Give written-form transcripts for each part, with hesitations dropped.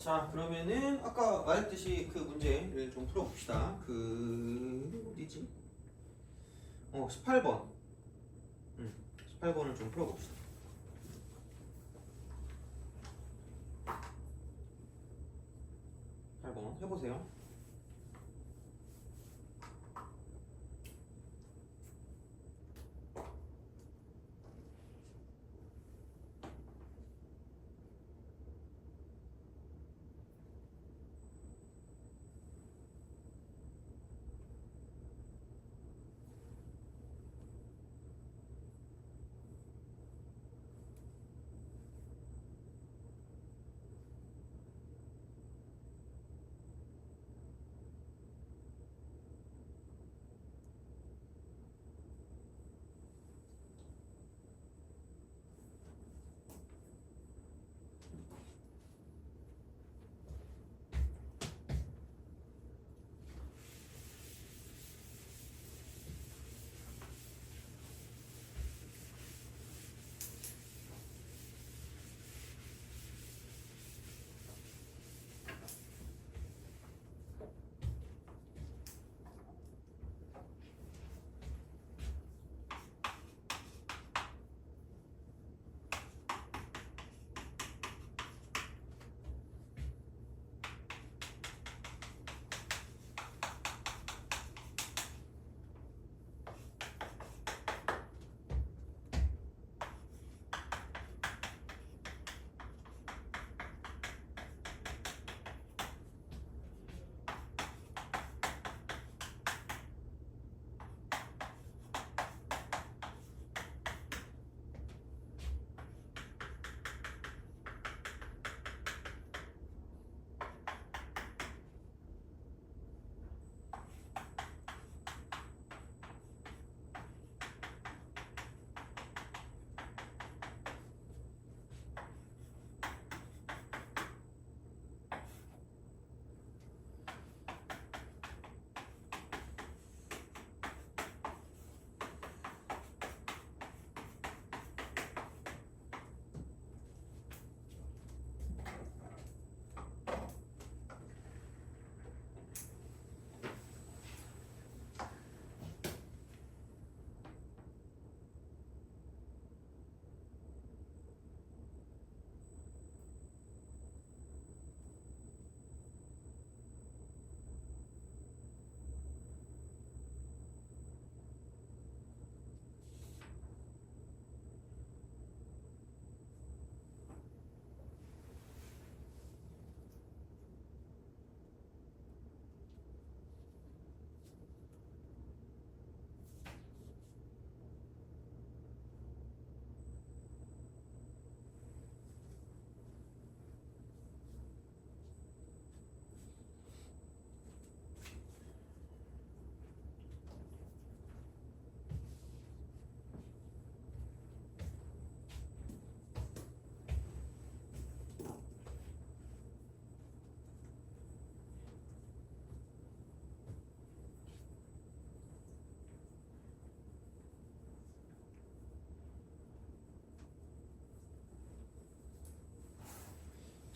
자, 그러면은 아까 말했듯이 그 문제를 좀 풀어봅시다. 그 어디지? 18번. 18번을 좀 풀어봅시다. 8번 해보세요.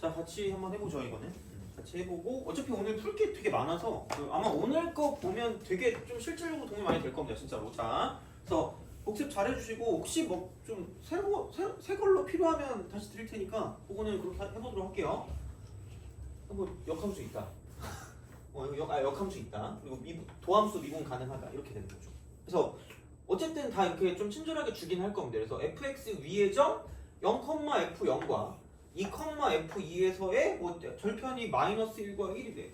자, 같이 한번 해보죠, 이거는. 같이 해보고, 어차피 오늘 풀 게 되게 많아서, 아마 오늘 거 보면 되게 좀 실질적으로 도움이 많이 될 겁니다, 진짜로. 자, 그래서 복습 잘 해주시고, 혹시 뭐 좀 새 걸로 필요하면 다시 드릴 테니까, 그거는 그렇게 해보도록 할게요. 뭐, 역함수 있다. 이거 역함수 있다. 그리고 도함수 미분 가능하다. 이렇게 되는 거죠. 그래서, 어쨌든 다 이렇게 좀 친절하게 주긴 할 겁니다. 그래서 fx 위의 점 0,f0과 2,f2에서의 뭐 절편이 마이너스 1과 1이 돼.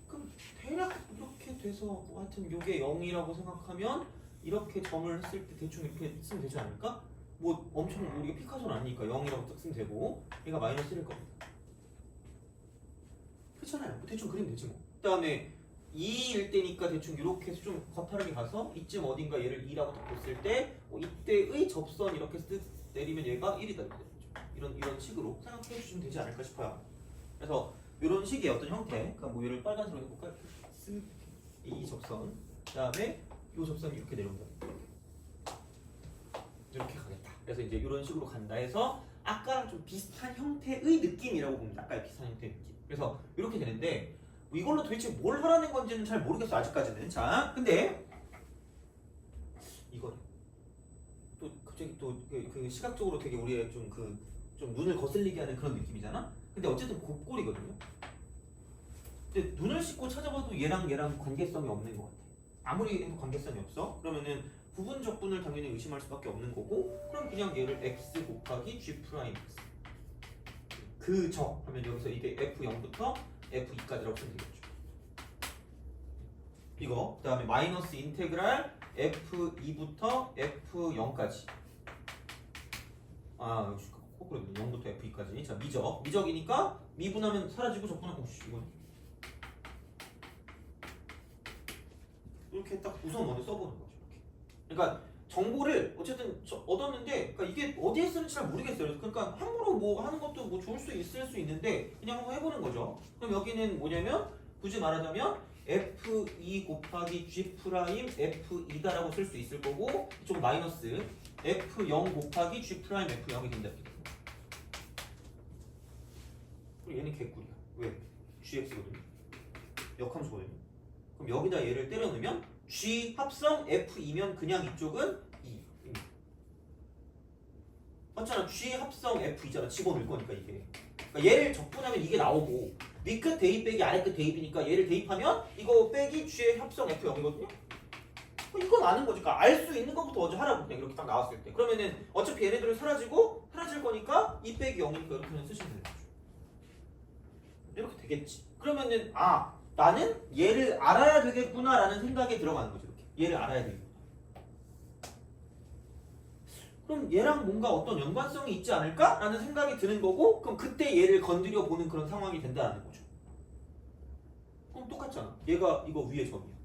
그럼 대략 이렇게 돼서 뭐 하여튼 요게 0이라고 생각하면 이렇게 점을 했을 때 대충 이렇게 쓰면 되지 않을까? 뭐 엄청 우리가 피카소는 아니니까 0이라고 딱 쓰면 되고 얘가 마이너스 1일 겁니다. 그렇잖아요. 대충 그리면 되지 뭐. 그 다음에 2일 때니까 대충 이렇게 해서 좀 가파르게 가서 이쯤 어딘가 얘를 2라고 딱 뒀을 때 이때의 접선 이렇게 내리면 얘가 1이다. 이런 식으로 생각해 주시면 되지 않을까 싶어요. 그래서 이런 식의 어떤 형태, 그러니까 뭐 얘를 빨간색으로 해볼까요? 이 접선, 그 다음에 이 접선이 이렇게 내려온다. 이렇게 가겠다. 그래서 이제 이런 식으로 간다 해서 아까랑 좀 비슷한 형태의 느낌이라고 봅니다. 아까 비슷한 형태의 느낌. 그래서 이렇게 되는데 뭐 이걸로 도대체 뭘 하라는 건지는 잘 모르겠어 아직까지는. 자, 근데 이거를 또 갑자기 또 그 시각적으로 되게 우리의 좀 눈을 거슬리게 하는 그런 느낌이잖아. 근데 어쨌든 곱골이거든요. 근데 눈을 씻고 찾아봐도 얘랑 관계성이 없는 것 같아. 아무리 해도 관계성이 없어. 그러면은 부분 적분을 당연히 의심할 수밖에 없는 거고, 그럼 그냥 얘를 x 곱하기 g 프라임 x 그 적 하면 여기서 이게 f0부터 f2까지라고 쓰면 되겠죠. 이거 그 다음에 마이너스 인테그랄 f2부터 f0까지. 아 역시 거꾸로 0부터 f2까지. 자, 미적이니까 미분하면 사라지고 적분하면 이거는 이렇게 딱 우선 먼저 써보는 거죠. 이렇게. 그러니까 정보를 어쨌든 얻었는데, 그러니까 이게 어디에 쓰는지 잘 모르겠어요. 그러니까 함부로 뭐 하는 것도 뭐 좋을 수 있을 수 있는데 그냥 한번 해보는 거죠. 그럼 여기는 뭐냐면 굳이 말하자면 f2 곱하기 g 프라임 f2다라고 쓸 수 있을 거고, 이쪽 마이너스 f0 곱하기 g 프라임 f0이 된다. 그리고 얘는 개꿀이야. 왜? gx거든요. 역함수거든요. 그럼 여기다 얘를 때려 넣으면 G 합성 F이면 그냥 이쪽은 2. 맞잖아. G 합성 F이잖아. 집어넣을 거니까 이게. 그러니까 얘를 적분하면 이게 나오고, 밑끝 대입 빼기 아래끝 대입이니까 얘를 대입하면 이거 빼기 G의 합성 F0이거든요. 이건 아는 거지. 그러니까 알 수 있는 것부터 먼저 하라고. 그냥 이렇게 딱 나왔을 때. 그러면은 어차피 얘네들은 사라질 거니까 2 빼기 0이니까 이렇게 그냥 쓰시면 되는 거죠. 이렇게 되겠지. 그러면은 나는 얘를 알아야 되겠구나 라는 생각에 들어가는 거죠. 이렇게. 얘를 알아야 되겠구나. 그럼 얘랑 뭔가 어떤 연관성이 있지 않을까? 라는 생각이 드는 거고, 그럼 그때 얘를 건드려 보는 그런 상황이 된다는 거죠. 그럼 똑같잖아. 얘가 이거 위에 점이야.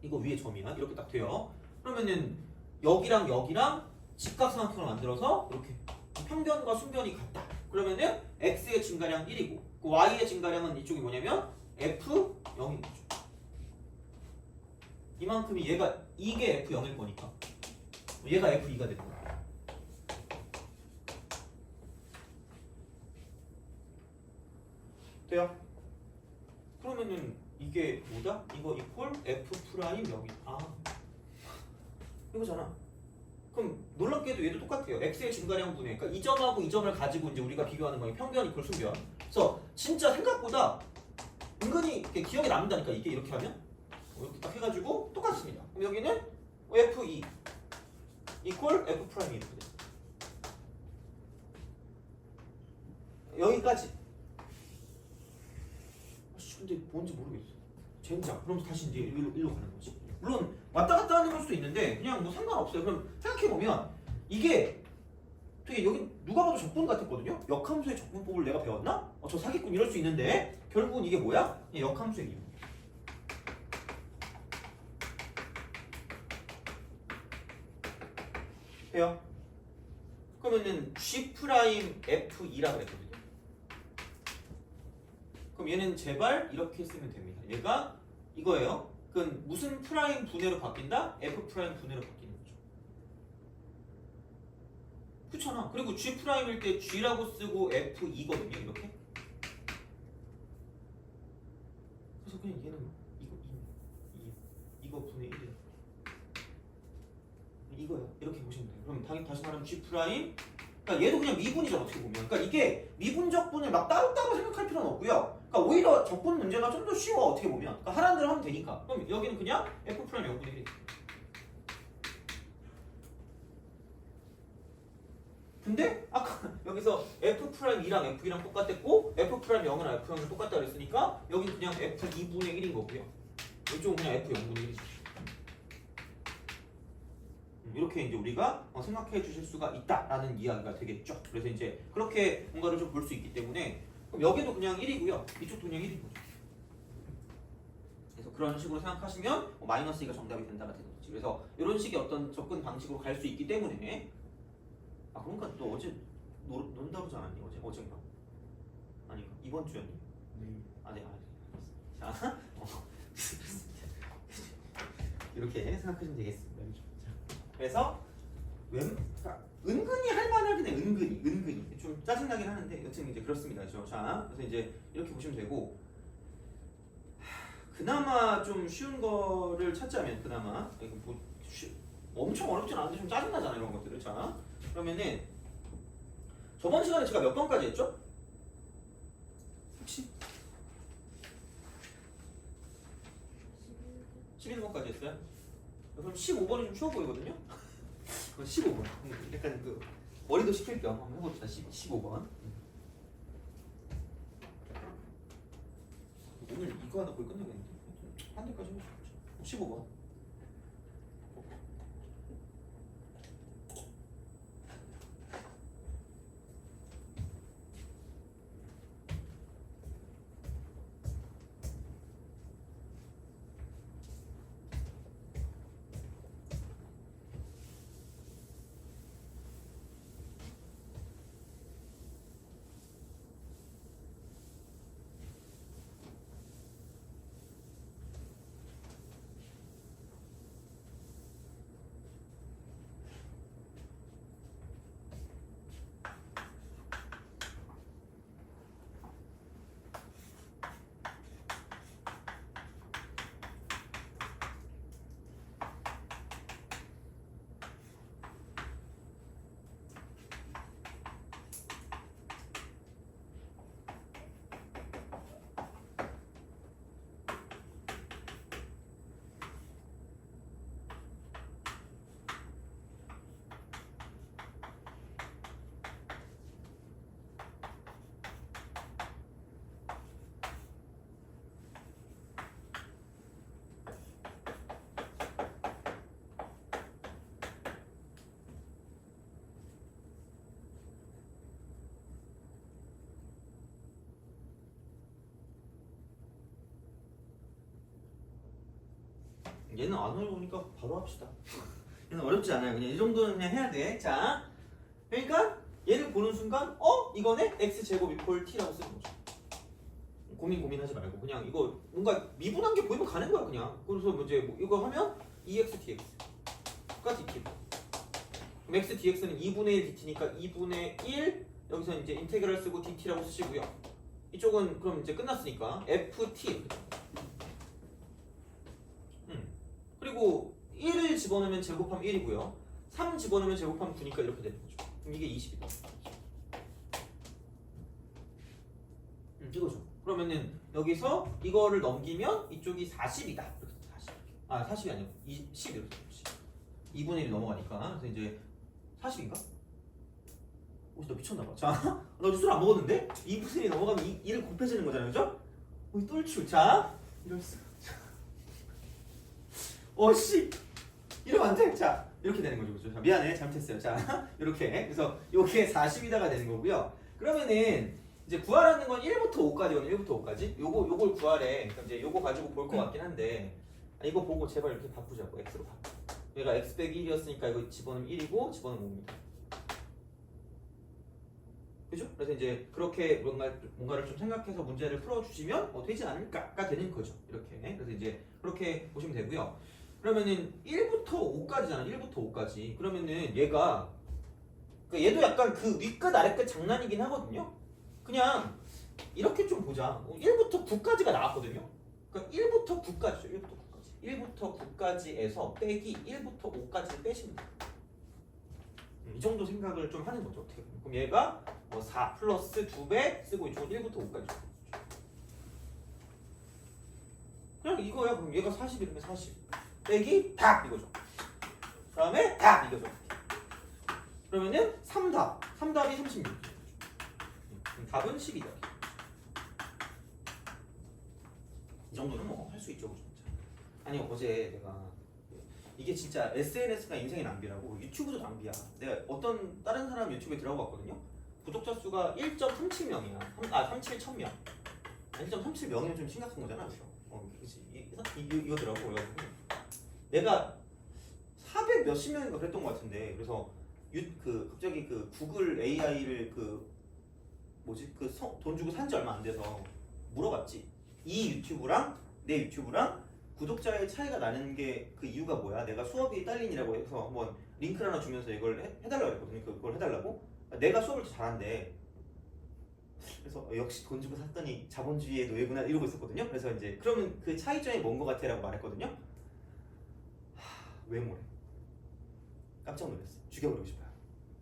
이거 위에 점이야. 이렇게 딱 돼요. 그러면은 여기랑 직각삼각형을 만들어서 이렇게 평변과 순변이 같다. 그러면은 x의 증가량 1이고 y의 증가량은 이쪽이 뭐냐면 F0인 거죠. 이만큼이 이게 F0일 거니까 얘가 F2가 되는 거야. 돼요? 그러면은 이게 뭐다? 이거 이퀄 F 프라임 여기. 이거잖아. 그럼 놀랍게도 얘도 똑같아요. x의 증가량 분해. 그러니까 이 점하고 이 점을 가지고 이제 우리가 비교하는 거예요. 평변 이퀄 순변. 그래서 진짜 생각보다 은근히 이렇게 기억에 남는다니까. 이게 이렇게 하면 이렇게 딱 해가지고 똑같습니다. 그럼 여기는 F2 이퀄 F 프라임이 이렇게 돼. 여기까지. 근데 뭔지 모르겠어. 젠장. 그럼 다시 이제 일로 가는 거지. 물론 왔다 갔다 하는 걸 수도 있는데 그냥 뭐 상관없어요. 그럼 생각해보면 이게 되게 여기 누가 봐도 적분 같았거든요. 역함수의 적분법을 내가 배웠나? 저 사기꾼 이럴 수 있는데 결국은 이게 뭐야? 그냥 역함수의 이용이야. 해요? 그러면은 G 프라임 F2라 그랬거든요. 그럼 얘는 제발 이렇게 쓰면 됩니다. 얘가 이거예요. 그건 무슨 프라임 분해로 바뀐다? F 프라임 분해로 바뀌는 거죠. 그렇잖아. 그리고 G 프라임일 때 G라고 쓰고 F2거든요. 이렇게. 그래서 그냥 얘는 이거 분해 1이야. 이거요. 이렇게 보시면 돼요. 그럼 다시 말하면 G 프라임. 그러니까 얘도 그냥 미분이죠. 어떻게 보면. 그러니까 이게 미분 적분을 막 따로따로 생각할 필요는 없고요. 그러니까 오히려 적분 문제가 좀 더 쉬워. 어떻게 보면. 그러니까 하라는 대로 하면 되니까. 그럼 여기는 그냥 F 프라임 0분의 1. 근데 아까 여기서 F 프라임 2랑 F2랑 똑같았고 F 프라임 0이랑 F0이랑 똑같다 그랬으니까 여기는 그냥 F2분의 1인 거고요. 이쪽은 그냥 F0분의 1이죠. 이렇게 이제 우리가 생각해 주실 수가 있다라는 이야기가 되겠죠. 그래서 이제 그렇게 뭔가를 좀 볼 수 있기 때문에 그럼 여기도 그냥 1이고요. 이쪽도 그냥 1인 거죠. 그래서 그런 식으로 생각하시면 마이너스 2가 정답이 된다가 되는 거지. 그래서 이런 식의 어떤 접근 방식으로 갈 수 있기 때문에 그러니까 너 어제 논다 그러지 않았니? 어젠가? 아니 이번 주였니? 네. 자 이렇게 생각하시면 되겠습니다. 그래서 그러니까 은근히 할 만하긴 해. 은근히 좀 짜증나긴 하는데 여튼 이제 그렇습니다. 그죠? 자, 그래서 이제 이렇게 보시면 되고 그나마 좀 쉬운 거를 찾자면 그나마 이거 뭐 엄청 어렵진 않은데 좀 짜증나잖아 이런 것들을. 자, 그러면은 저번 시간에 제가 몇 번까지 했죠? 혹시 11번까지 했어요? 그럼 15번이 좀 쉬워 보이거든요? 그럼 15번 약간 그 머리도 식힐 겸 한번 해봅시다. 15번 오늘 이거 하나 거의 끝내겠는데 한 대까지 해보자. 15번 얘는 안 어려우니까 바로 합시다. 얘는 어렵지 않아요. 그냥 이 정도는 그냥 해야 돼. 자, 그러니까 얘를 보는 순간 이거네? x제곱 이퀄 t라고 쓰는 거죠. 고민하지 말고 그냥 이거 뭔가 미분한 게 보이면 가는 거야 그냥. 그래서 이제 뭐 이거 하면 2x dx가 dt. 그럼 x dx는 2분의 1 dt니까 2분의 1 여기서 이제 인테그랄 쓰고 dt라고 쓰시고요. 이쪽은 그럼 이제 끝났으니까 ft 이렇게 됩니다. 그리고 1을 집어넣으면 제곱하면 1이고요. 3 집어넣으면 제곱하면 9니까 이렇게 되는 거죠. 그럼 이게 20이다. 이거죠. 그러면은 여기서 이거를 넘기면 이쪽이 40이다. 이렇게 40. 40이 아니고 10 이렇게 되죠. 2분의 1이 넘어가니까. 그래서 이제 40인가? 너 미쳤나봐. 자, 너 주스를 안 먹었는데? 2분의 1이 넘어가면 2를 곱해지는 거잖아요. 그죠? 똘추. 자, 이럴 수. 씨! 이러면 안 돼! 자, 이렇게 되는 거죠. 그죠? 자, 미안해. 잘못했어요. 자, 이렇게. 그래서 요게 40이다가 되는 거고요. 그러면은 이제 구하라는 건 1부터 5까지거든요. 1부터 5까지. 요걸 구하래. 그러니까 이제 요거 가지고 볼 것 같긴 한데 이거 보고 제발 이렇게 바꾸자고. x로 바꿔. 얘가 x 빼기 1이었으니까 이거 집어넣으면 1이고 집어넣으면 5입니다. 그죠? 그래서 이제 그렇게 뭔가를 좀 생각해서 문제를 풀어주시면 되지 않을까가 되는 거죠. 이렇게. 그래서 이제 그렇게 보시면 되고요. 그러면은 1부터 5까지잖아. 1부터 5까지. 그러면은 얘가 그러니까 얘도 약간 그 윗끝 아래끝 장난이긴 하거든요. 그냥 이렇게 좀 보자. 1부터 9까지가 나왔거든요. 그러니까 1부터 9까지죠. 1부터 9까지. 1부터 9까지에서 빼기 1부터 5까지를 빼시면 돼요. 이 정도 생각을 좀 하는 거죠. 어떻게 보면. 그럼 얘가 뭐 4 플러스 2배 쓰고 이쪽은 1부터 5까지. 그냥 이거야. 그럼 얘가 40이면 40. 빼기 답 이거죠. 그 다음에 답 이거죠. 그러면은 3답. 3답이 36. 답은 12답. 이 정도는 뭐 할 수 있죠. 그죠? 아니 어제 내가 이게 진짜 SNS가 인생의 낭비라고 유튜브도 낭비야. 내가 어떤 다른 사람 유튜브에 들어가 봤거든요. 구독자 수가 1.37명이야. 37,000명. 1.37명이면 좀 심각한 거잖아. 그죠? 그치. 이거더라고. 그래가지고 내가 400 몇십 명인가 그랬던 것 같은데 그래서 갑자기 그 구글 AI를 돈 주고 산지 얼마 안 돼서 물어봤지. 이 유튜브랑 내 유튜브랑 구독자의 차이가 나는 게 그 이유가 뭐야? 내가 수업이 딸린이라고 해서 한번 링크를 하나 주면서 이걸 해달라고 했거든요. 그걸 해달라고. 내가 수업을 더 잘한대. 그래서 역시 돈 주고 샀더니 자본주의의 노예구나 이러고 있었거든요. 그래서 이제 그러면 그 차이점이 뭔 것 같아라고 말했거든요. 외모래. 깜짝 놀랐어. 죽여버리고 싶어요.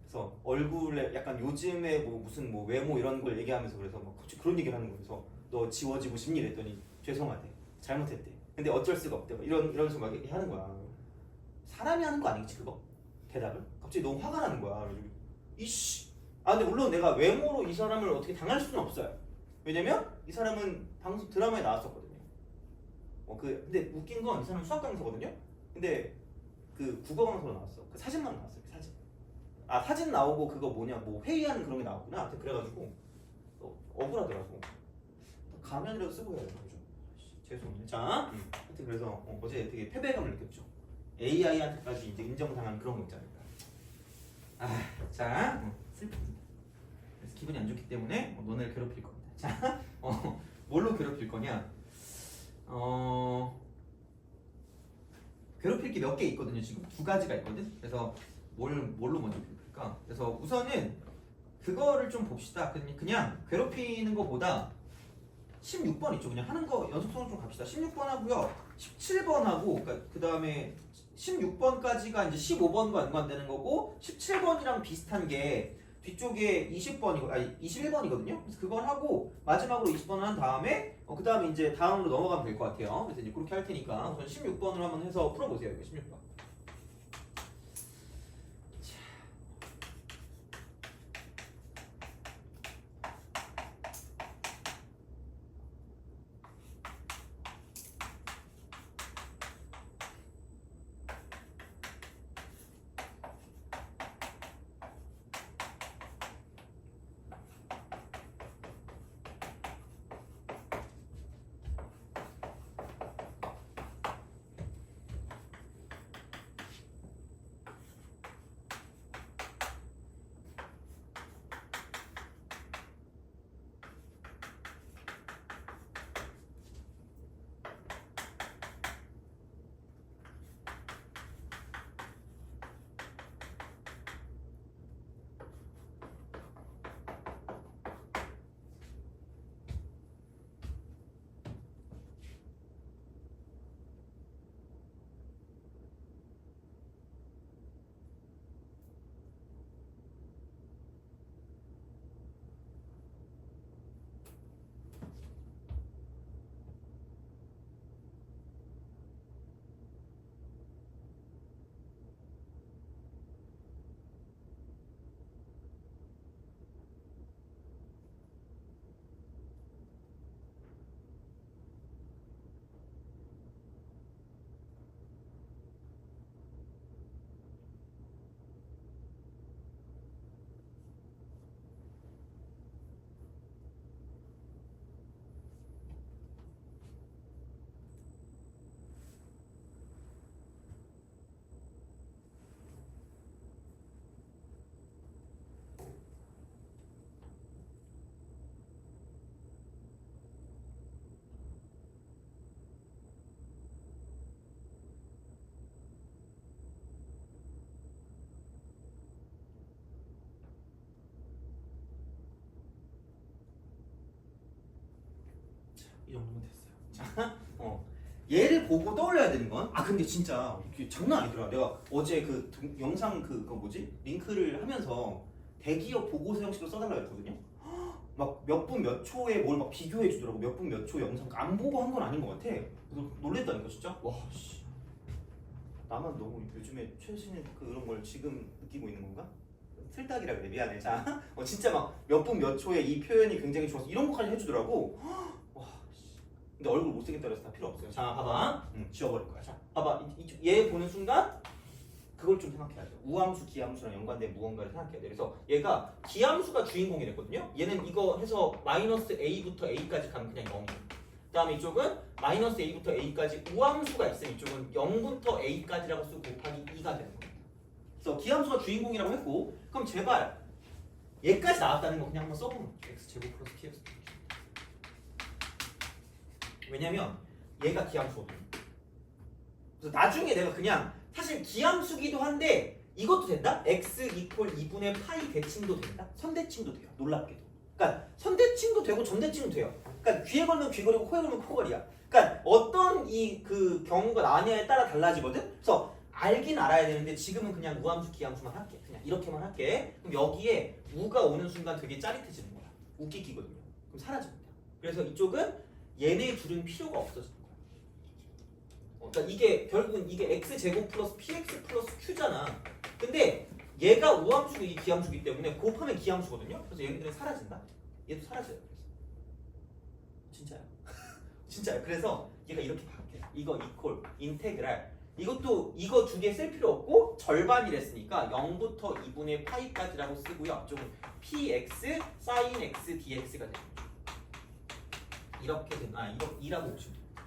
그래서 얼굴에 약간 요즘에 뭐 무슨 뭐 외모 이런 걸 얘기하면서 그래서 막 갑자기 그런 얘기를 하는 거예요. 그래서 너 지워지고 싶니? 이랬더니 죄송하대. 잘못했대. 근데 어쩔 수가 없대. 이런 식으로 막 얘기하는 거야. 사람이 하는 거 아니겠지 그거? 대답을? 갑자기 너무 화가 나는 거야. 그래서 이씨. 아 근데 물론 내가 외모로 이 사람을 어떻게 당할 수는 없어요. 왜냐면 이 사람은 방송 드라마에 나왔었거든요. 근데 웃긴 건 이 사람은 수학 강사거든요. 근데 그 국어 강사로 나왔어. 그 사진만 나왔어요. 그 사진. 아 사진 나오고 그거 뭐냐 뭐 회의하는 그런 게 나왔구나. 하여튼 그래가지고 억울하더라고. 가면이라도 쓰고 해야 되나 좀. 죄송해요. 자, 하여튼 그래서 어제 되게 패배감을 느꼈죠. AI한테까지 이제 인정당한 그런 거 있잖아요. 자, 슬픕니다. 그래서 기분이 안 좋기 때문에 너네를 괴롭힐 겁니다. 자, 뭘로 괴롭힐 거냐? 괴롭힐 게 몇 개 있거든요. 지금 두 가지가 있거든. 그래서 뭘로 먼저 괴롭힐까? 그래서 우선은 그거를 좀 봅시다. 그냥 괴롭히는 거보다 16번 있죠. 그냥 하는 거 연속성을 좀 갑시다. 16번 하고요. 17번 하고 그 다음에 16번까지가 이제 15번과 연관되는 거고 17번이랑 비슷한 게 뒤쪽에 20번이고 아니 21번이거든요. 그래서 그걸 하고 마지막으로 20번을 한 다음에 그 다음에 이제 다음으로 넘어가면 될 것 같아요. 그래서 이제 그렇게 할 테니까 우선 16번으로 한번 해서 풀어보세요. 이거 16번. 이 정도면 됐어요. 자, 얘를 보고 떠올려야 되는 건 근데 진짜 이게 장난 아니더라. 내가 어제 그 영상 그거 뭐지? 링크를 하면서 대기업 보고서 형식으로 써달라고 했거든요. 막 몇 분 몇 초에 뭘 막 비교해 주더라고. 몇 분 몇 초 영상 안 보고 한 건 아닌 것 같아. 그래서 놀랬다니까 진짜. 와 씨. 나만 너무 요즘에 최신의 그런 걸 지금 느끼고 있는 건가? 틀딱이라 그래. 미안해. 자, 진짜 막 몇 분 몇 초에 이 표현이 굉장히 좋아서 이런 것까지 해주더라고. 근데 얼굴 못생겼다 그래서 다 필요 없어요. 자, 봐봐. 지워버릴 거야. 자, 봐봐. 얘 보는 순간 그걸 좀 생각해야 돼. 우함수, 기함수랑 연관된 무언가를 생각해야 돼. 그래서 얘가 기함수가 주인공이 됐거든요. 얘는 이거 해서 마이너스 a부터 a까지 가면 그냥 0이에요. 그 다음에 이쪽은 마이너스 a부터 a까지 우함수가 있으면 이쪽은 0부터 a까지라고 쓰고 곱하기 2가 되는 겁니다. 그래서 기함수가 주인공이라고 했고 그럼 제발 얘까지 나왔다는 거 그냥 한번 써보면 x제곱 플러스 tx. 왜냐면 얘가 기함수거든요. 그래서 나중에 내가 그냥 사실 기함수기도 한데 이것도 된다? x 이퀄 2분의 파이 대칭도 된다? 선대칭도 돼요. 놀랍게도. 그러니까 선대칭도 되고 점대칭도 돼요. 그러니까 귀에 걸면 귀걸이고 코에 걸면 코걸이야. 그러니까 어떤 이 그 경우가 나냐에 따라 달라지거든. 그래서 알긴 알아야 되는데 지금은 그냥 우함수 기함수만 할게. 그냥 이렇게만 할게. 그럼 여기에 우가 오는 순간 되게 짜릿해지는 거야. 웃기기거든요. 그럼 사라집니다. 그래서 이쪽은 얘네 둘은 필요가 없어지는 거야. 그러니까 이게 결국은 이게 x제곱 플러스 px 플러스 q잖아. 근데 얘가 우함수고 이 기함수기 때문에 곱하면 기함수거든요. 그래서 얘네들은 사라진다. 얘도 사라져요. 진짜요. 진짜요. 그래서 얘가 이렇게 바뀌어요. 이거 이퀄 인테그랄. 이것도 이거 두 개 쓸 필요 없고 절반이랬으니까 0부터 2분의 파이까지라고 쓰고요. 좀 px sin x dx가 됩니다. 이렇게 되면 이거 2라고 보시면 돼요.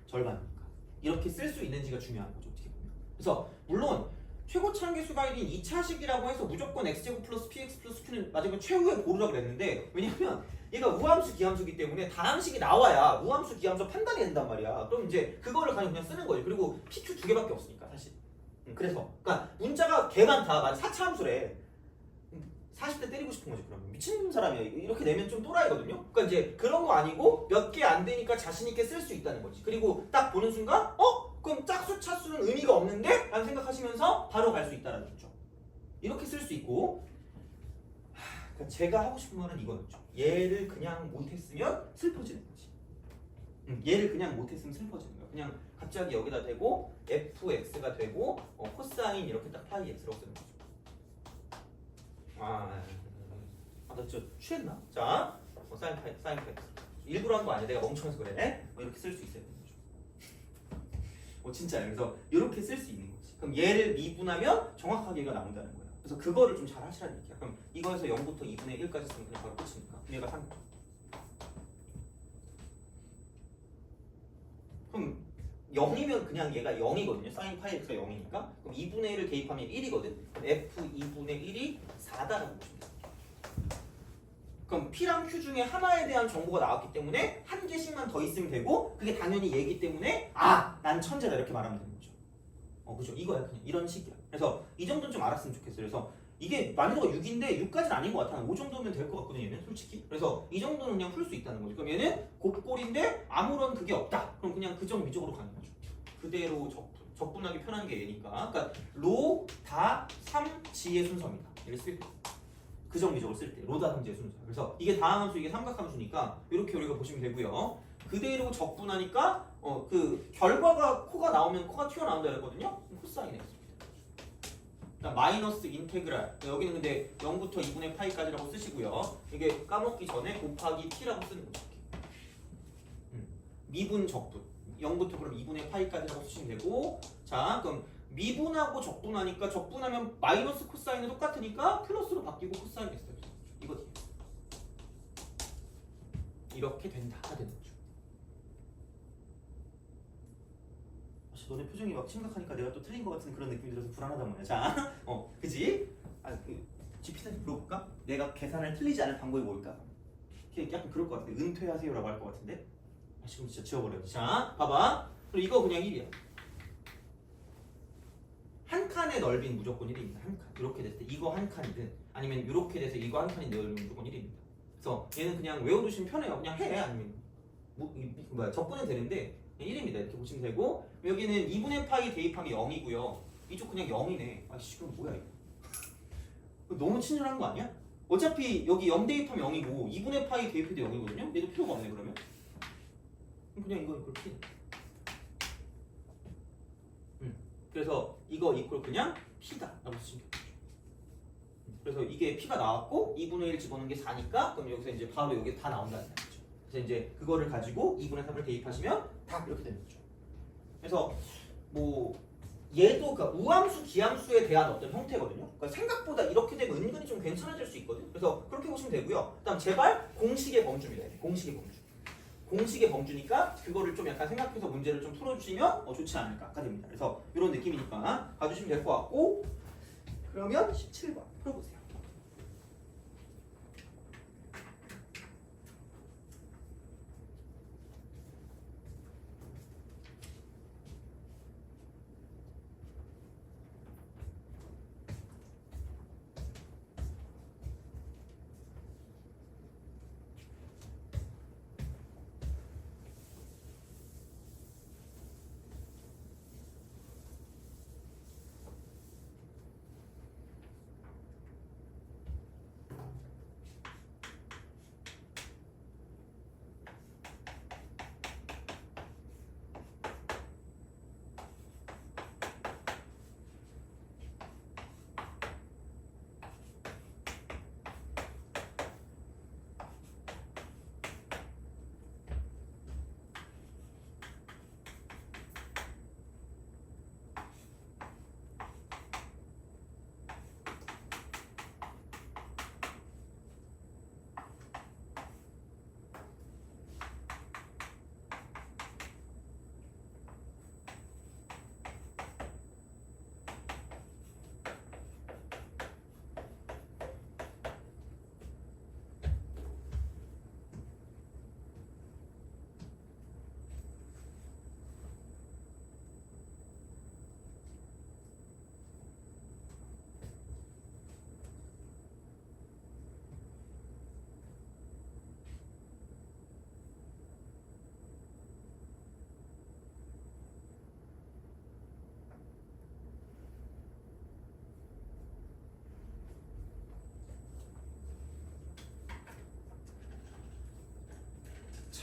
절반이니까. 이렇게 쓸 수 있는지가 중요한 거죠. 어떻게 보면. 그래서 물론 최고 차항계수가 1인 2차식이라고 해서 무조건 x제곱 플러스 px 플러스 q는 맞으면 최후에 고르라고 그랬는데 왜냐면 얘가 우함수 기함수기 때문에 다항식이 나와야 우함수 기함수 판단이 된단 말이야. 그럼 이제 그거를 그냥 쓰는 거지. 그리고 pq 두 개밖에 없으니까 사실. 그래서 그러니까 문자가 개 많다. 맞아. 4차함수래. 40대 때리고 싶은 거지. 그러면 미친 사람이야. 이렇게 내면 좀 또라이거든요. 그러니까 이제 그런 거 아니고 몇 개 안 되니까 자신 있게 쓸 수 있다는 거지. 그리고 딱 보는 순간 그럼 짝수 차수는 의미가 없는데? 라는 생각하시면서 바로 갈 수 있다는 거죠. 이렇게 쓸 수 있고 그러니까 제가 하고 싶은 말은 이거였죠. 얘를 그냥 못했으면 슬퍼지는 거지. 얘를 그냥 못했으면 슬퍼지는 거야. 그냥 갑자기 여기다 대고 fx가 되고 코사인 이렇게 딱 파이 x라고 쓰는 거죠. 나 진짜 취했나? 자, 사인 파이 x. 일부러 한 거 아니야. 내가 멍청해서 그래. 이렇게 쓸 수 있어야 되는 거죠. 진짜요. 그래서 이렇게 쓸 수 있는 거지. 그럼 얘를 미분하면 정확하게 얘가 나온다는 거야. 그래서 그거를 좀 잘 하시라는 얘기야. 그럼 이거에서 0부터 2분의 1까지 쓰면 그냥 바로 끝이니까. 얘가 3. 그럼 0이면 그냥 얘가 0이거든요. 사인 파이 x가 0이니까. 그럼 2분의 1을 대입하면 1이거든. 그럼 f 2분의 1이 4다라고 보시면 돼요. 그럼 P랑 Q 중에 하나에 대한 정보가 나왔기 때문에 한 개씩만 더 있으면 되고 그게 당연히 얘기 때문에 난 천재다 이렇게 말하면 되는 거죠. 그죠? 이거야 그냥 이런 식이야. 그래서 이 정도는 좀 알았으면 좋겠어요. 그래서 이게 난이도가 6인데 6까지는 아닌 것 같아. 한 5 정도면 될 것 같거든요. 얘는 솔직히. 그래서 이 정도는 그냥 풀 수 있다는 거죠. 그럼 얘는 곱골인데 아무런 그게 없다. 그럼 그냥 그정 미적으로 가는 거죠. 그대로 적분하기 편한 게 얘니까. 그러니까 로, 다, 3, 지의 순서입니다. 얘를 쓸 때. 그정 미적으로 쓸 때. 로다 삼지의 순서. 그래서 이게 다항함수 이게 삼각함수니까 이렇게 우리가 보시면 되고요. 그대로 적분하니까 그 결과가 코가 나오면 코가 튀어나온다 그랬거든요. 코사인 x. 마이너스 인테그랄. 여기는 근데 0부터 2분의 파이까지라고 쓰시고요. 이게 까먹기 전에 곱하기 t라고 쓰는 거죠. 미분 적분. 0부터 그럼 2분의 파이까지라고 쓰시면 되고 자 그럼 미분하고 적분하니까 적분하면 마이너스 코사인은 똑같으니까 플러스로 바뀌고 코사인 x가 되는 거죠. 이거 이렇게 된다 되는 거죠. 너네 표정이 막 심각하니까 내가 또 틀린 것 같은 그런 느낌이 들어서 불안하단 말이야. 자, 그지? GPT한테 물어볼까? 내가 계산을 틀리지 않을 방법이 뭘까? 약간 그럴 것 같아. 은퇴하세요라고 할 것 같은데. 지금 진짜 지워버려야지. 자, 봐봐. 그리고 이거 그냥 1이야. 한 칸의 넓이는 무조건 1입니다. 한 칸. 이렇게 됐을 때 이거 한 칸이든 아니면 이렇게 돼서 이거 한 칸이 넓이면 무조건 1입니다. 그래서 얘는 그냥 외워두시면 편해요. 그냥 해. 아니면 적분은 되는데 1입니다. 이렇게 보시면 되고 여기는 2분의 파이 대입한 게 0이고요. 이쪽 그냥 0이네. 아이씨 그럼 뭐야 이거. 너무 친절한 거 아니야? 어차피 여기 0 대입하면 0이고 2분의 파이 대입해도 0이거든요? 얘도 필요가 없네 그러면. 그냥 이거 이렇게 그래서 이거 이퀄 그냥 P다 라고 쓰시면 돼요. 그래서 이게 P가 나왔고 2분의 1 집어넣은 게 4니까 그럼 여기서 이제 바로 여기 다 나온다는 거죠. 그래서 이제 그거를 가지고 2분의 3을 대입하시면 다 이렇게 되는 거죠. 그래서 얘도 그러니까 우함수, 기함수에 대한 어떤 형태거든요. 그러니까 생각보다 이렇게 되면 은근히 좀 괜찮아질 수 있거든요. 그래서 그렇게 보시면 되고요. 그다음 제발 공식의 범주입니다. 공식의 범주. 공식의 범주니까 그거를 좀 약간 생각해서 문제를 좀 풀어주시면 좋지 않을까 됩니다. 그래서 이런 느낌이니까 봐주시면 될 것 같고 그러면 17번 풀어보세요.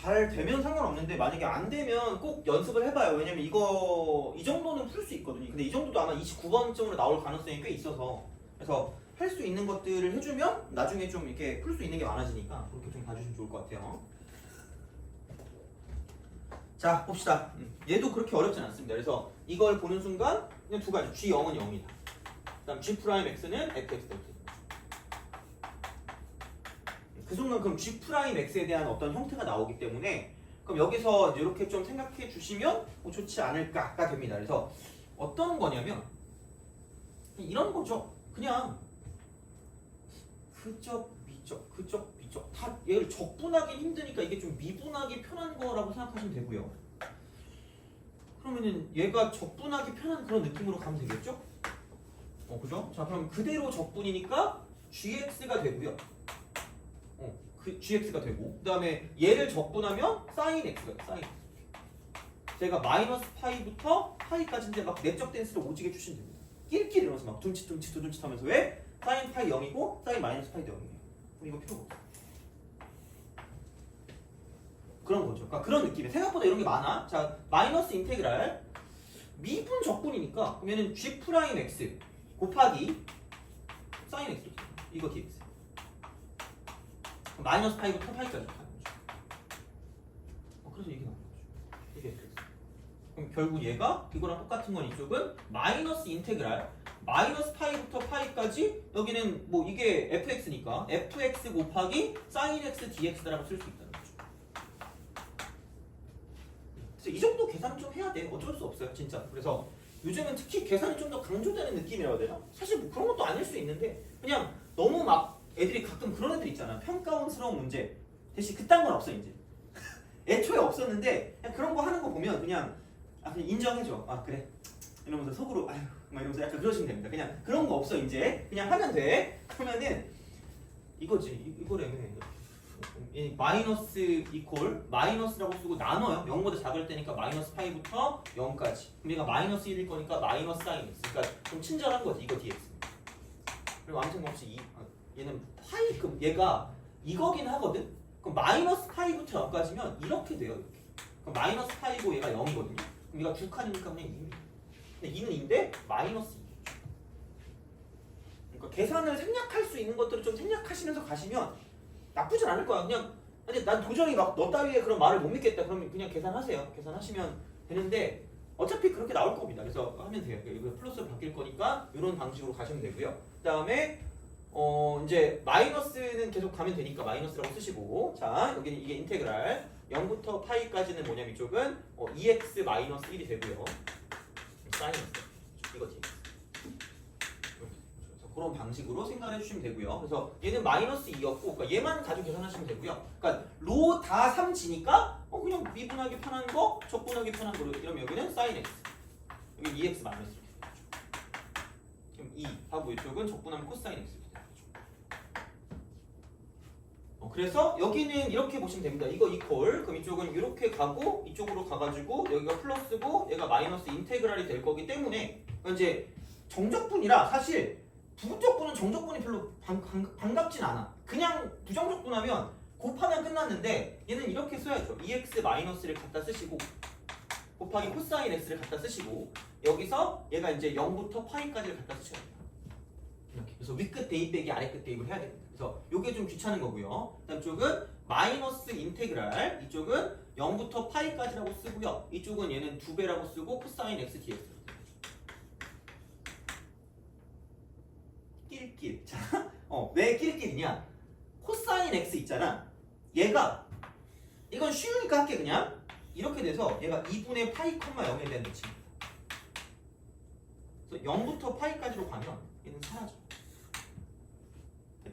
잘 되면 상관없는데 만약에 안 되면 꼭 연습을 해봐요. 왜냐면 이거 이 정도는 풀 수 있거든요. 근데 이 정도도 아마 29번쯤으로 나올 가능성이 꽤 있어서 그래서 할 수 있는 것들을 해주면 나중에 좀 이렇게 풀 수 있는 게 많아지니까 그렇게 좀 봐주시면 좋을 것 같아요. 자 봅시다. 얘도 그렇게 어렵진 않습니다. 그래서 이걸 보는 순간 그냥 두 가지 G0은 0이다. 그다음 G'X는 fx 될 그 순간 그럼 G'X에 대한 어떤 형태가 나오기 때문에 그럼 여기서 이렇게 좀 생각해 주시면 좋지 않을까가 됩니다. 그래서 어떤 거냐면 이런 거죠. 그냥 그적, 미적, 그적, 미적 다 얘를 적분하기 힘드니까 이게 좀 미분하기 편한 거라고 생각하시면 되고요. 그러면은 얘가 적분하기 편한 그런 느낌으로 가면 되겠죠? 그죠? 자 그럼 그대로 적분이니까 gx가 되고요. 그 gx가 되고 그 다음에 얘를 적분하면 sin x가 돼요. sin x. 제가 마이너스 파이부터 파이까지인데 막 내적 댄스를 오지게 주시면 됩니다. 끼리끼리 이러면서 막 둠칫둠칫 두둠칫 하면서 왜? sin 파이 0이고 sin 마이너스 파이도 0이에요. 그럼 이거 필요가 없어. 그런 거죠. 그러니까 그런 느낌이에요. 생각보다 이런 게 많아. 자 마이너스 인테그랄 미분 적분이니까 그러면은 g 프라임 x 곱하기 sin x 이거 dx. 마이너스 파이부터 파이까지 하는 거죠. 그래서 이게 나온 거죠. 이게 fx. 그럼 결국 얘가 이거랑 똑같은 건 이쪽은 마이너스 인테그랄 마이너스 파이부터 파이까지 여기는 뭐 이게 fx니까 fx 곱하기 sin x dx라고 쓸 수 있다는 거죠. 그래서 이 정도 계산은 좀 해야 돼. 어쩔 수 없어요, 진짜. 그래서 요즘은 특히 계산이 좀 더 강조되는 느낌이라고 해야 되나? 사실 뭐 그런 것도 아닐 수 있는데 그냥 너무 막 애들이 가끔 그런 애들 있잖아. 평가원스러운 문제 대신 그딴 건 없어 이제. 애초에 없었는데 그냥 그런 거 하는 거 보면 그냥 그냥 인정해줘. 아 그래 이러면서 속으로 아휴 막 이러면서 약간 그러시면 됩니다. 그냥 그런 거 없어 이제 그냥 하면 돼. 그러면은 이거지 이거래며 이 마이너스 이퀄 마이너스라고 쓰고 나눠요. 0보다 작을 때니까 마이너스 파이부터 0까지. 그럼 얘가 마이너스 1일 거니까 마이너스 사인 x. 그러니까 좀 친절한 거지 이거 dx. 그리고 아무 생각 없이 얘는 파이 그럼 얘가 이거긴 하거든. 그럼 마이너스 파이부터 0까지면 이렇게 돼요. 이렇게. 그럼 마이너스 파이고 얘가 0이거든요. 그럼 얘가 두 칸이니까 그냥 2입니다. 근데 2는 2인데 마이너스 2. 그러니까 계산을 생략할 수 있는 것들을 좀 생략하시면서 가시면 나쁘진 않을 거야. 그냥 아니 난 도저히 막 너 따위의 그런 말을 못 믿겠다. 그러면 그냥 계산하세요. 계산하시면 되는데 어차피 그렇게 나올 겁니다. 그래서 하면 돼요. 이거 플러스로 바뀔 거니까 이런 방식으로 가시면 되고요. 그다음에 이제 마이너스는 계속 가면 되니까 마이너스라고 쓰시고 자 여기는 이게 인테그랄 0부터 파이까지는 뭐냐면 이쪽은 2x 마이너스 1이 되고요. 사인스 이거 dx. 그런 방식으로 생각을 해주시면 되고요. 그래서 얘는 마이너스 2였고 그러니까 얘만 가지고 계산하시면 되고요. 그러니까 로 다 3지니까 그냥 미분하기 편한 거, 적분하기 편한 거로 이러면 여기는 sin x 여기 2x 마이너스 이렇게 되죠. 그럼 2 하고 이쪽은 적분하면 코사인 x 이렇게 되죠. 그래서 여기는 이렇게 보시면 됩니다. 이거 이퀄 그럼 이쪽은 이렇게 가고 이쪽으로 가가지고 여기가 플러스고 얘가 마이너스 인테그랄이 될 거기 때문에 이제 정적분이라 사실 부적분은 정적분이 별로 반갑진 않아. 그냥 부정적분하면 곱하면 끝났는데 얘는 이렇게 써야죠. 2x 마이너스를 갖다 쓰시고 곱하기 코사인 x를 갖다 쓰시고 여기서 얘가 이제 0부터 파이까지를 갖다 쓰셔야 돼요. 이렇게. 그래서 윗끝 대입 빼기 아래끝 대입을 해야 됩니다. 그래서 이게 좀 귀찮은 거고요. 그다음 쪽은 마이너스 인테그랄 이쪽은 0부터 파이까지라고 쓰고요. 이쪽은 얘는 2배라고 쓰고 코사인 x dx. 낄낄. 자, 왜 낄낄이냐? 코사인 x 있잖아. 얘가 이건 쉬우니까 할게 그냥 이렇게 돼서 얘가 2분의 파이 콤마 0에 대한 대칭입니다. 그래서 0부터 파이까지로 가면 얘는 사라져.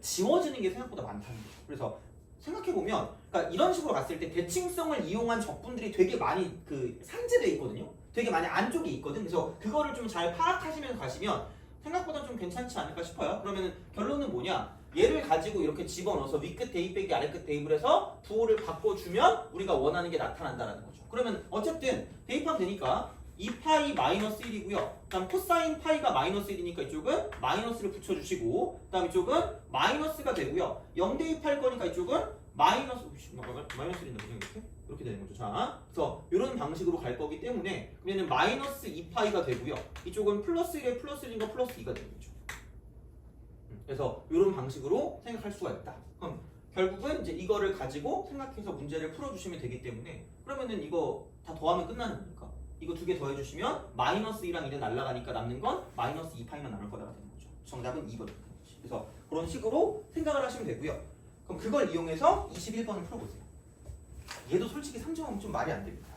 지워지는 게 생각보다 많다는 거죠. 그래서 생각해보면 그러니까 이런 식으로 갔을 때 대칭성을 이용한 적분들이 되게 많이 산재되어 있거든요. 되게 많이 안쪽에 있거든. 그래서 그거를 좀 잘 파악하시면서 가시면 생각보다 좀 괜찮지 않을까 싶어요. 그러면 결론은 뭐냐? 얘를 가지고 이렇게 집어넣어서 위끝 대입 빼기 아래끝 대입을 해서 부호를 바꿔주면 우리가 원하는 게 나타난다는 거죠. 그러면 어쨌든 대입하면 되니까 2파이 마이너스 1이고요. 그다음 코사인 파이가 마이너스 1이니까 이쪽은 마이너스를 붙여주시고 그다음 이쪽은 마이너스가 되고요. 0 대입할 거니까 이쪽은 마이너스 1인데 그냥 이렇게 이렇게 되는 거죠. 자, 그래서 이런 방식으로 갈 거기 때문에 그러면 마이너스 2파이가 되고요. 이쪽은 플러스 1에 플러스 1인가 플러스 2가 되는 거죠. 그래서 이런 방식으로 생각할 수가 있다. 그럼 결국은 이제 이거를 가지고 생각해서 문제를 풀어주시면 되기 때문에 그러면은 이거 다 더하면 끝나는 거니까 이거 두 개 더해주시면 마이너스 2랑 2는 날라가니까 남는 건 마이너스 2파이만 남을 거다가 되는 거죠. 정답은 2번. 그래서 그런 식으로 생각을 하시면 되고요. 그럼 그걸 이용해서 21번을 풀어보세요. 얘도 솔직히 3점은 좀 말이 안 됩니다.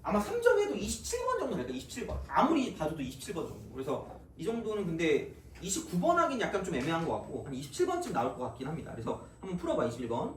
아마 3점 해도 27번 정도 될까? 27번. 아무리 봐도 27번 정도. 그래서 이 정도는 근데 29번 하긴 약간 좀 애매한 것 같고 한 27번쯤 나올 것 같긴 합니다. 그래서 한번 풀어봐. 21번.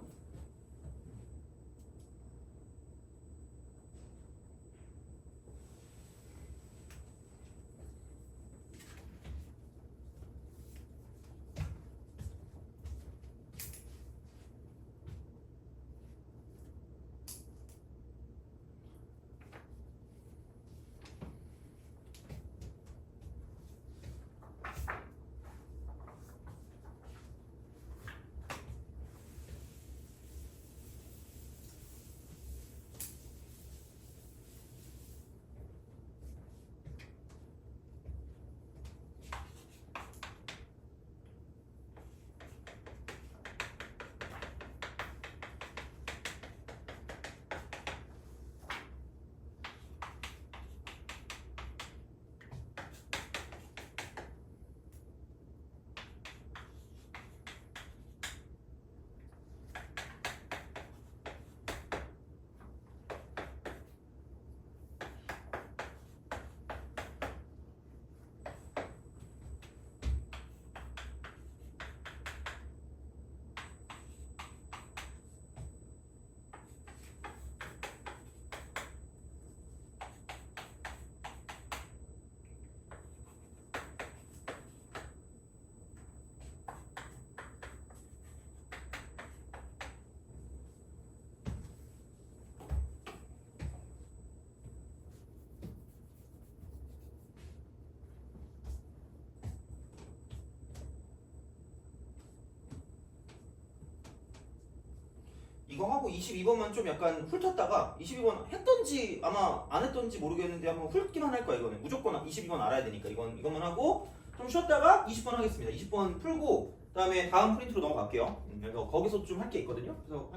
이거 하고 22번만 좀 약간 훑었다가 22번 했던지 아마 안 했던지 모르겠는데 한번 훑기만 할 거야. 이거는 무조건 22번 알아야 되니까 이것만 하고 좀 쉬었다가 20번 하겠습니다. 20번 풀고 그다음에 다음 프린트로 넘어갈게요. 그래서 거기서 좀 할 게 있거든요. 그래서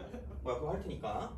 그거 할 테니까.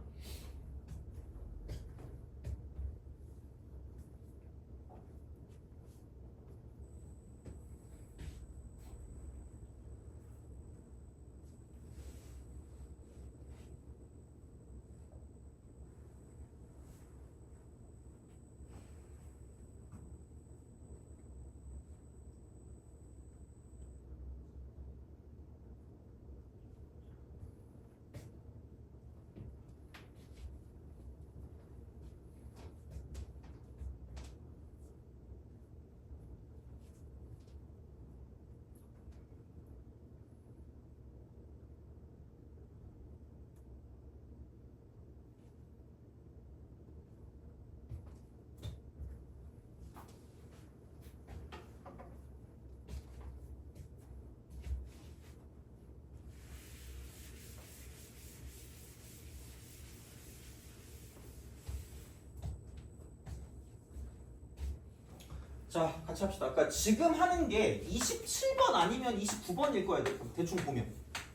자, 같이 합시다. 그러니까 지금 하는 게 27번 아니면 29번일 거야. 대충 보면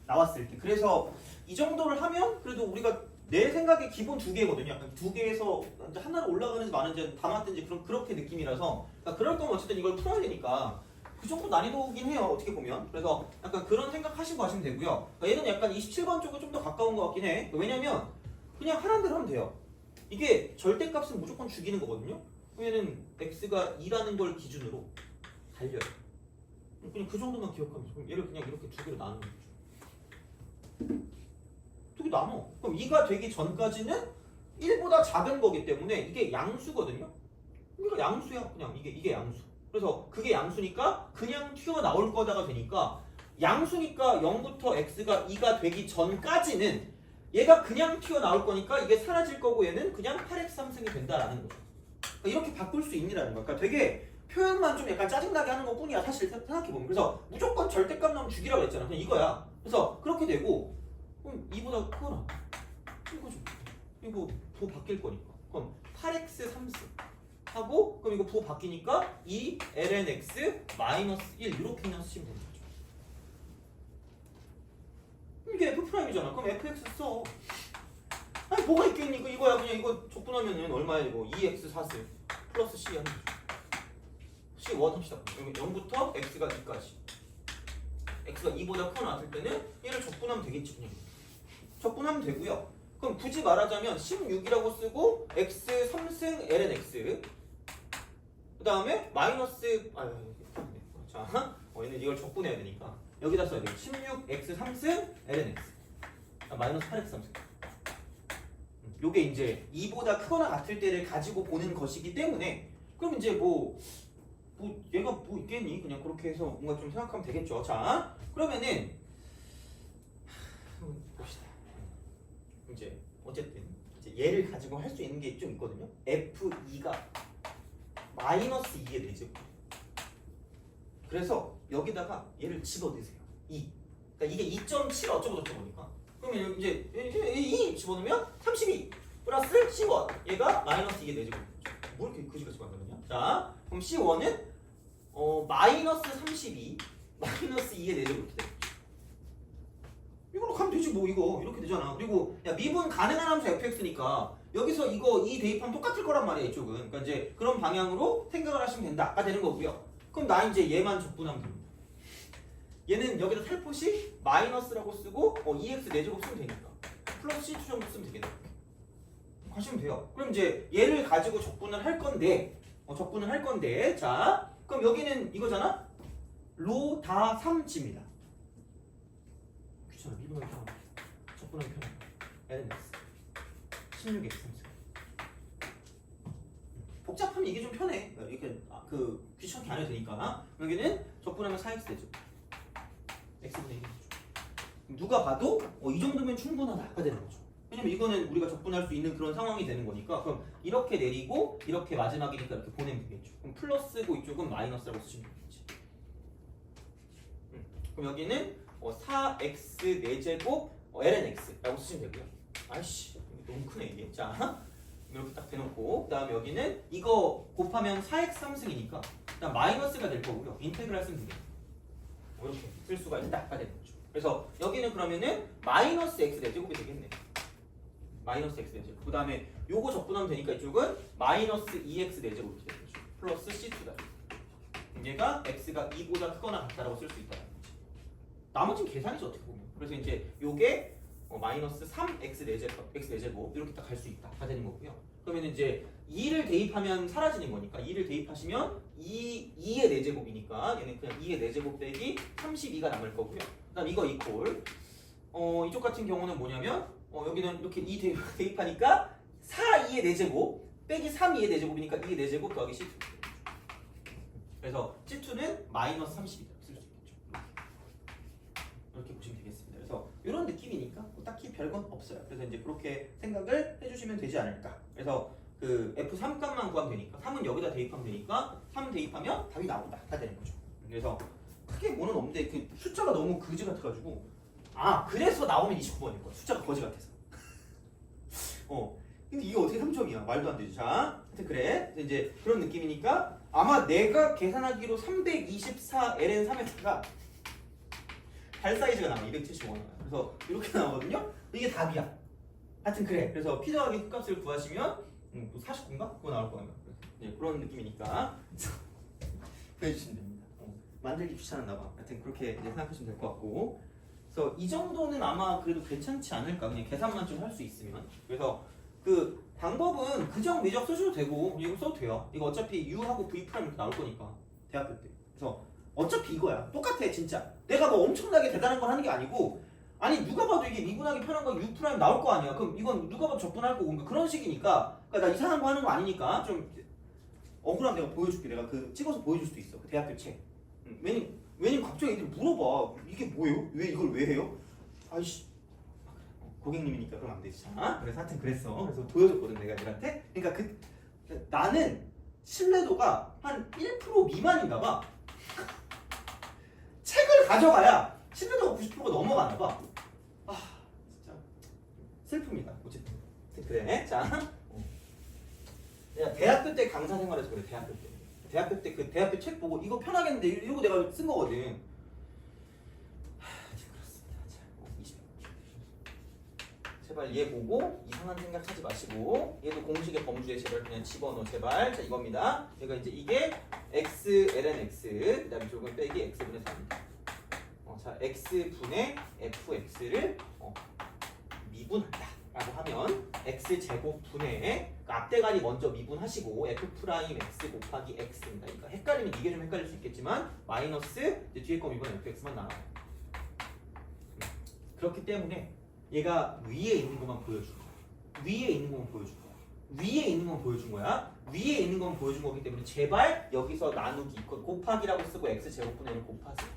나왔을 때. 그래서 이 정도를 하면 그래도 우리가 내 생각에 기본 두 개거든요. 약간 두 개에서 하나로 올라가는지 마는지 다 맞든지 그렇게 느낌이라서 그러니까 그럴 거면 어쨌든 이걸 풀어야 되니까 그 정도 난이도긴 해요. 어떻게 보면. 그래서 약간 그런 생각 하시고 하시면 되고요. 그러니까 얘는 약간 27번 쪽에 좀 더 가까운 것 같긴 해. 왜냐면 그냥 하라는 대로 하면 돼요. 이게 절대값은 무조건 죽이는 거거든요. 얘는 x가 2라는 걸 기준으로 달려요. 그냥 그 정도만 기억하면 그럼 얘를 그냥 이렇게 두 개로 나누는 거죠. 두 개 나눠. 그럼 2가 되기 전까지는 1보다 작은 거기 때문에 이게 양수거든요. 그러니까 양수야. 그냥 이게 양수. 그래서 그게 양수니까 그냥 튀어나올 거다가 되니까 양수니까 0부터 x가 2가 되기 전까지는 얘가 그냥 튀어나올 거니까 이게 사라질 거고 얘는 그냥 8x 3승이 된다라는 거죠. 이렇게 바꿀 수 있느라는 거야. 그러니까 되게 표현만 좀 약간 짜증나게 하는 것 뿐이야. 사실 생각해보면. 그래서 무조건 절대값 나오면 죽이라고 했잖아. 그냥 이거야. 그래서 그렇게 되고 그럼 2보다 크거나 이거죠. 이거 부호 바뀔 거니까. 그럼 8x 3승 하고 그럼 이거 부호 바뀌니까 2 ln x 마이너스 1 이렇게 그냥 쓰시면 되는 거죠. 이게 f'이잖아. 그럼 fx 써. 아니 뭐가 있겠니? 이거야 그냥 이거 적분하면은 얼마야 이거 2x 4승 플러스 c 하는 거죠. C1 합시다. 여기 0부터 x가 2까지. x가 2보다 크거나 같을 때는 얘를 적분하면 되겠지 그냥. 적분하면 되고요. 그럼 굳이 말하자면 16이라고 쓰고 x 3승 ln x 그 다음에 마이너스 자 얘는 이걸 적분해야 되니까 여기다 써야 돼. 16x 3승 ln x 마이너스 8x 3승 요게 이제 2보다 크거나 같을 때를 가지고 보는 것이기 때문에 그럼 이제 뭐 얘가 뭐 있겠니? 그냥 그렇게 해서 뭔가 좀 생각하면 되겠죠. 자 그러면은 봅시다. 이제 어쨌든 이제 얘를 가지고 할 수 있는 게 좀 있거든요. F2가 마이너스 2의 내제곱. 그래서 여기다가 얘를 집어넣으세요. 2. 그러니까 이게 2.7 어쩌고 저쩌고니까. 그러면 이제 2 집어넣으면 32 플러스 C1. 얘가 마이너스 2의 내제곱. 뭐 이렇게 그지같이 만드느냐? 자, 그럼 C1은 마이너스 32 마이너스 2의 내제곱 이렇게 돼요. 이걸로 가면 되지 뭐 이거 이렇게 되잖아. 그리고 야 미분 가능한 함수 fx니까 여기서 이거 이 대입하면 똑같을 거란 말이야 이쪽은. 그러니까 이제 그런 방향으로 생각을 하시면 된다가 되는 거고요. 그럼 나 이제 얘만 적분하면 됩니다. 얘는 여기다 살포시 마이너스라고 쓰고 2x 4제곱 쓰면 되니까 플러스 c2 정도 쓰면 되겠네. 가시면 돼요. 그럼 이제 얘를 가지고 적분을 할 건데 자 그럼 여기는 이거잖아. 로 다 3지입니다. 귀찮아. 미분하기 편하다. 적분하기 편하다. ln x 16x 3승 복잡하면 이게 좀 편해. 이렇게 귀찮게 안 해도 되니까. 여기는 적분하면 4x 되죠. x분의 1이죠. 누가 봐도 이 정도면 충분하다가 되는 거죠. 왜냐면 이거는 우리가 적분할 수 있는 그런 상황이 되는 거니까. 그럼 이렇게 내리고 이렇게 마지막이니까 이렇게 보내면 되겠죠. 그럼 플러스고 이쪽은 마이너스라고 쓰시면 되겠지. 그럼 여기는 4x 4제곱 ln x라고 쓰시면 되고요. 아이씨 너무 크네 이게. 자 이렇게 딱 대놓고 그 다음에 여기는 이거 곱하면 4x 3승이니까 일단 마이너스가 될 거고요. 인테그랄 쓰면 되겠네. 이렇게 쓸 수가 있다가 되는 거죠. 그래서 여기는 그러면은 마이너스 x 4제곱이 되겠네. 마이너스 x 4제곱. 그 다음에 요거 적분하면 되니까 이쪽은 마이너스 2x 4제곱 이렇게 되는 거죠. 플러스 c2다. 얘가 x가 2보다 크거나 같다라고 쓸 수 있다. 나머지는 계산이죠 어떻게 보면. 그래서 이제 요게 마이너스 3x 4제곱 x 4제곱 이렇게 딱 갈 수 있다 가 되는 거고요. 그러면 이제 2를 대입하면 사라지는 거니까 2를 대입하시면 2의 4제곱이니까 얘는 그냥 2의 4제곱 빼기 32가 남을 거고요. 그다음 이거 이꼴 이쪽 같은 경우는 뭐냐면 여기는 이렇게 2 대입하니까 4 2의 4제곱 빼기 3 2의 4제곱이니까 2의 4제곱 더하기 C2. 그래서 C2는 마이너스 32다 쓸 수 있겠죠. 이렇게 보시면 되겠습니다. 그래서 이런 느낌이니까 딱히 별건 없어요. 그래서 이제 그렇게 생각을 해주시면 되지 않을까. 그래서 그 F3 값만 구하면 되니까 3은 여기다 대입하면 되니까 3 대입하면 답이 나온다 다 되는 거죠. 그래서 크게 뭐는 없는데 그 숫자가 너무 그지 같아가지고 그래서 나오면 29번일 거야. 숫자가 거지 같아서. 근데 이게 어떻게 3점이야? 말도 안 되지. 자, 하여튼 그래. 이제 그런 느낌이니까 아마 내가 계산하기로 324 ln 3에다가 발 사이즈가 나와 275원. 그래서 이렇게 나오거든요. 이게 답이야. 하여튼 그래. 그래서 피 더하기 값을 구하시면 49인가? 그거 나올 거예요. 네, 그런 느낌이니까 해주시면 됩니다. 만들기 귀찮았나 봐. 하여튼 그렇게 이제 생각하시면 될 것 같고. 그래서 이 정도는 아마 그래도 괜찮지 않을까. 그냥 계산만 좀 할 수 있으면. 그래서 그 방법은 그정 미적 쓰셔도 되고 이거 써도 돼요. 이거 어차피 U하고 V 프라임 이렇게 나올 거니까 대학교 때. 그래서 어차피 이거야. 똑같아 진짜. 내가 뭐 엄청나게 대단한 걸 하는 게 아니고 아니 누가 봐도 이게 미분하기 편한 건 U 프라임 나올 거 아니야. 그럼 이건 누가 봐도 적분할 거고 그런 식이니까 그러니까 나 이상한 거 하는 거 아니니까 좀 억울하면 내가 보여줄게. 내가 그 찍어서 보여줄 수도 있어. 그 대학교 책. 왜냐면 갑자기 애들이 물어봐. 이게 뭐예요? 왜 이걸 왜 해요? 아이씨. 고객님이니까 그럼 안 되지. 그래서 하여튼 그랬어. 그래서 보여줬거든 내가 애들한테. 그러니까 나는 신뢰도가 한 1% 미만인가 봐. 책을 가져가야 신뢰도가 90%가 넘어가나 봐. 진짜 슬픕니다. 어쨌든 그래. 자, 내가 대학교 때 강사 생활해서 그래. 대학교 때. 대학교 때 그 대학교 책 보고 이거 편하겠는데 이거 내가 쓴 거거든. 그렇습니다. 자, 20. 제발 얘 보고 이상한 생각 하지 마시고 얘도 공식의 범주에 제발 그냥 집어넣어 제발. 자 이겁니다. 얘가 이제 이게 x ln x 그다음에 조금 빼기 x분의 4입니다. 자 x분의 fx를 미분한다 라고 하면 x제곱분의 앞대가리 먼저 미분하시고 f'(x) 곱하기 x입니다. 그러니까 헷갈리면 이게 좀 헷갈릴 수 있겠지만 마이너스 이제 뒤에 거 미분 fx만 나와요. 그렇기 때문에 얘가 위에 있는 것만 보여준 거야. 위에 있는 것만 보여준 거야. 위에 있는 것만 보여준 거야. 위에 있는 것만 보여준 거기 때문에 제발 여기서 나누기 곱하기라고 쓰고 x제곱분의 1을 곱하세요.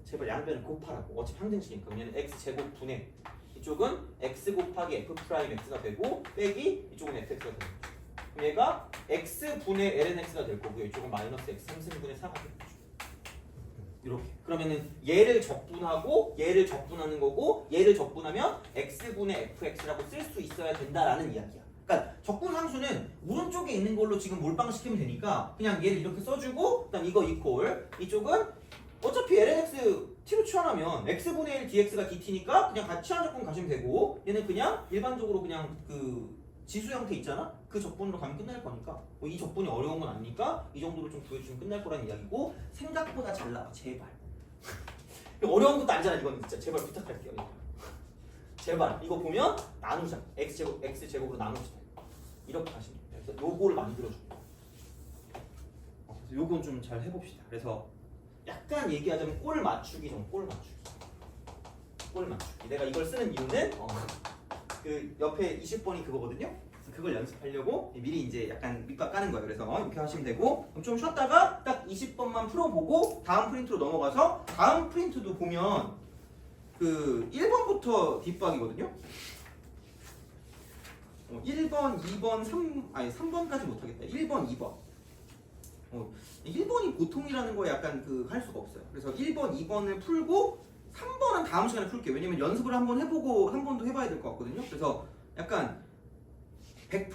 제발 양변을 곱하라고. 어차피 항등식이니까. 얘는 x제곱분의 이쪽은 x 곱하기 f'x가 되고 빼기 이쪽은 fx가 되는 거죠. 그럼 얘가 x분의 lnx가 될 거고요. 이쪽은 마이너스 x 3승분의 4가 되는 거죠. 이렇게. 그러면은 얘를 적분하고 얘를 적분하는 거고 얘를 적분하면 x분의 fx라고 쓸 수 있어야 된다라는 이야기야. 그러니까 적분함수는 오른쪽에 있는 걸로 지금 몰빵시키면 되니까 그냥 얘를 이렇게 써주고 그다음 이거 이퀄 이쪽은 어차피 lnx t로 치환하면 x분의 1 dx가 dt니까 그냥 같이 치환 적분 가시면 되고 얘는 그냥 일반적으로 그냥 그 지수 형태 있잖아? 그 적분으로 가면 끝날 거니까 이 적분이 어려운 건 아니니까 이 정도로 좀 구해주면 끝날 거라는 이야기고 생각보다 잘 나와 제발 어려운 것도 아니잖아 이건 진짜 제발 부탁할게요 제발 이거 보면 나누자 x제곱으로 나눕시다 이렇게 하시면 돼요. 그래서 요거를 만들어줄게요. 그래서 요건 좀 잘 해봅시다. 그래서 약간 얘기하자면 꼴 맞추기. 내가 이걸 쓰는 이유는 그 옆에 20번이 그거거든요. 그래서 그걸 연습하려고 미리 이제 약간 밑밥 까는 거예요. 그래서 이렇게 하시면 되고 그럼 좀 쉬었다가 딱 20번만 풀어보고 다음 프린트로 넘어가서 다음 프린트도 보면 그 1번부터 뒷박이거든요. 1번, 2번, 3번까지 못하겠다. 1번, 2번. 1번이 보통이라는 거에 약간 그 할 수가 없어요. 그래서 1번, 2번을 풀고 3번은 다음 시간에 풀게요. 왜냐면 연습을 한번 해보고 한 번 더 해봐야 될 것 같거든요. 그래서 약간 100%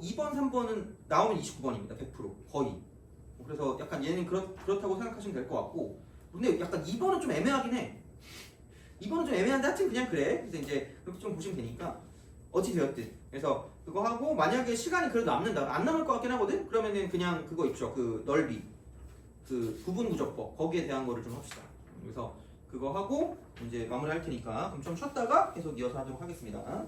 2번, 3번은 나오면 29번입니다. 100% 거의. 그래서 약간 얘는 그렇다고 생각하시면 될 것 같고 근데 약간 2번은 좀 애매하긴 해. 2번은 좀 애매한데 하여튼 그냥 그래. 그래서 이제 그렇게 좀 보시면 되니까 어찌 되었든 그래서 그거 하고 만약에 시간이 그래도 남는다 안 남을 것 같긴 하거든. 그러면은 그냥 그거 있죠. 그 넓이 그 부분구조법 거기에 대한 거를 좀 합시다. 그래서 그거 하고 이제 마무리할 테니까 그럼 좀 쉬었다가 계속 이어서 하도록 하겠습니다.